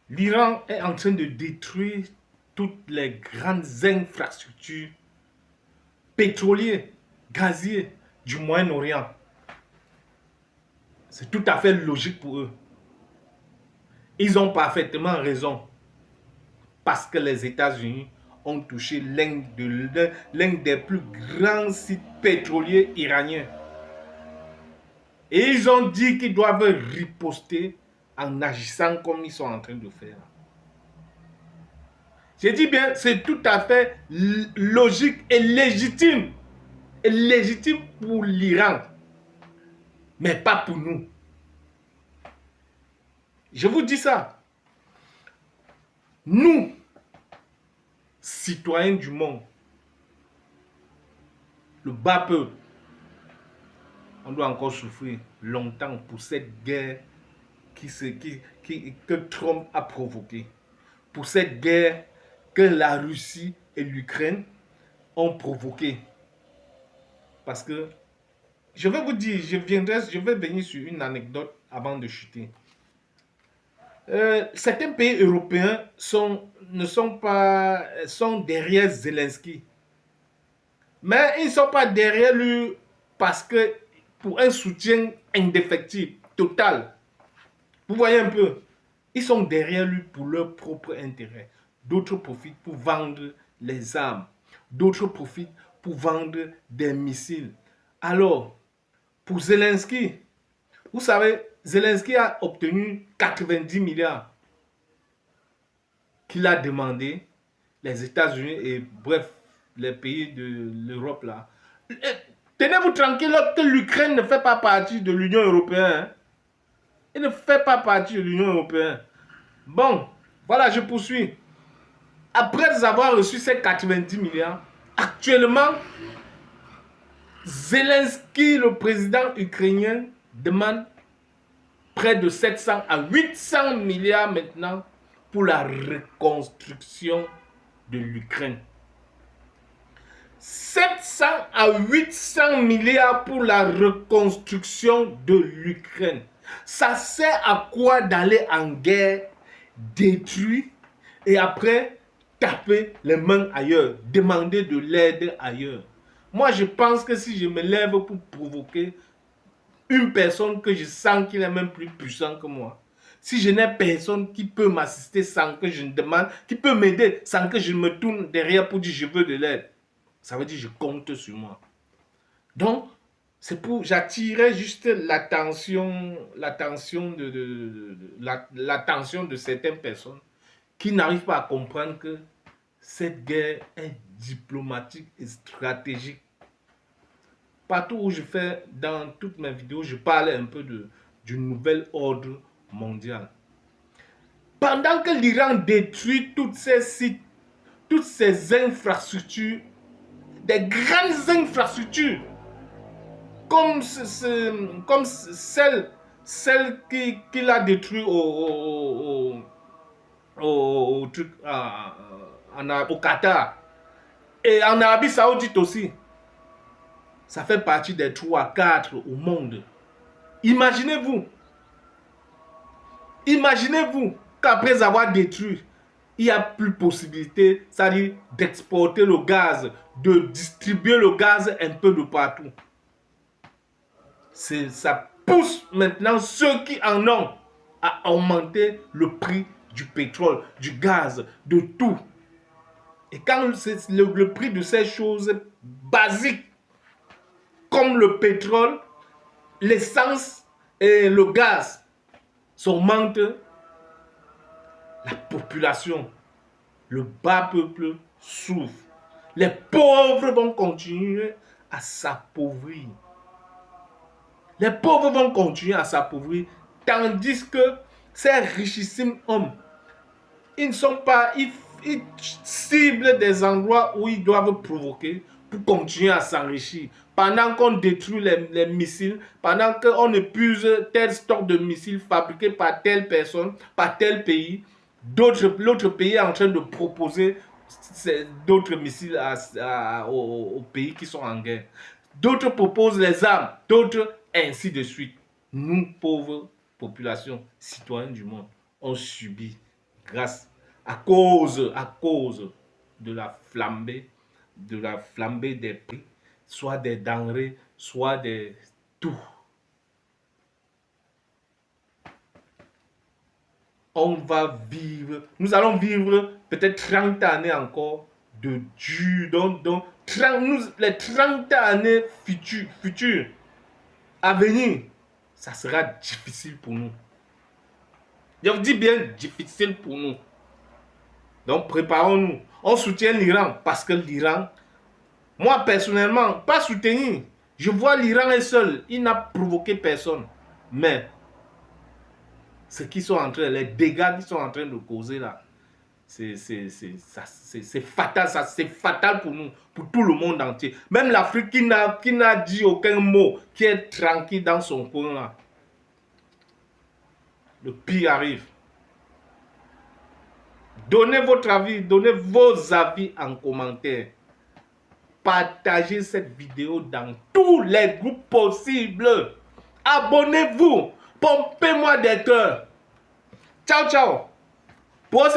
L'Iran est en train de détruire toutes les grandes infrastructures pétrolières, gazières du Moyen-Orient. C'est tout à fait logique pour eux. Ils ont parfaitement raison. Parce que les États-Unis ont touché l'un des plus grands sites pétroliers iraniens. Et ils ont dit qu'ils doivent riposter en agissant comme ils sont en train de faire. J'ai dit bien, c'est tout à fait logique et légitime. Et légitime pour l'Iran. Mais pas pour nous. Je vous dis ça. Nous, citoyens du monde, le bas peuple, on doit encore souffrir longtemps pour cette guerre que Trump a provoquée. Pour cette guerre que la Russie et l'Ukraine ont provoquée. Parce que, je vais vous dire, je vais venir sur une anecdote avant de chuter. Certains pays européens sont derrière Zelensky. Mais ils ne sont pas derrière lui parce que pour un soutien indéfectible, total. Vous voyez un peu, ils sont derrière lui pour leur propre intérêt. D'autres profitent pour vendre les armes. D'autres profitent pour vendre des missiles. Alors, pour Zelensky, vous savez, Zelensky a obtenu 90 milliards qu'il a demandé, les États-Unis et bref, les pays de l'Europe là. Tenez-vous tranquille que l'Ukraine ne fait pas partie de l'Union européenne. Hein? Il ne fait pas partie de l'Union européenne. Bon, voilà, je poursuis. Après avoir reçu ces 90 milliards, actuellement, Zelensky, le président ukrainien, demande près de 700 à 800 milliards maintenant pour la reconstruction de l'Ukraine. 700 à 800 milliards pour la reconstruction de l'Ukraine. Ça sert à quoi d'aller en guerre, détruire et après taper les mains ailleurs, demander de l'aide ailleurs? Moi, je pense que si je me lève pour provoquer une personne que je sens qu'il est même plus puissant que moi, si je n'ai personne qui peut m'assister sans que je ne demande, qui peut m'aider sans que je me tourne derrière pour dire je veux de l'aide, ça veut dire je compte sur moi. Donc, c'est pour j'attirais juste l'attention de certaines personnes qui n'arrivent pas à comprendre que cette guerre est diplomatique et stratégique. Partout où je fais, dans toutes mes vidéos, je parle un peu du nouvel ordre mondial. Pendant que l'Iran détruit toutes ces sites, toutes ces infrastructures, des grandes infrastructures, comme celle qu'il a détruite au Qatar et en Arabie Saoudite aussi. Ça fait partie des 3-4 au monde. Imaginez-vous qu'après avoir détruit, il n'y a plus possibilité, c'est-à-dire d'exporter le gaz, de distribuer le gaz un peu de partout. Ça pousse maintenant ceux qui en ont à augmenter le prix du pétrole, du gaz, de tout. Et quand le prix de ces choses basiques, comme le pétrole, l'essence et le gaz, s'augmentent, la population, le bas peuple souffre. Les pauvres vont continuer à s'appauvrir. Les pauvres vont continuer à s'appauvrir, tandis que ces richissimes hommes, ils ne sont pas, ils ciblent des endroits où ils doivent provoquer pour continuer à s'enrichir. Pendant qu'on détruit les missiles, pendant qu'on épuise tel stock de missiles fabriqués par telle personne, par tel pays, l'autre pays est en train de proposer d'autres missiles aux pays qui sont en guerre. D'autres proposent les armes, d'autres ainsi de suite. Nous, pauvres populations, citoyens du monde, on subit grâce, à cause de la flambée des prix, soit des denrées, soit des tout. On va vivre, nous allons vivre peut-être 30 années encore de dur, donc 30, les 30 années futures à venir, ça sera difficile pour nous. Je vous dis bien difficile pour nous. Donc préparons-nous. On soutient l'Iran parce que l'Iran, moi personnellement, pas soutenir. Je vois l'Iran est seul. Il n'a provoqué personne. Mais ce qu'ils sont en train, les dégâts qu'ils sont en train de causer là, c'est fatal, c'est fatal pour nous, pour tout le monde entier. Même l'Afrique qui n'a dit aucun mot, qui est tranquille dans son coin là. Le pire arrive. Donnez votre avis, donnez vos avis en commentaire. Partagez cette vidéo dans tous les groupes possibles. Abonnez-vous. Pompez-moi des cœurs. Ciao, ciao. Pour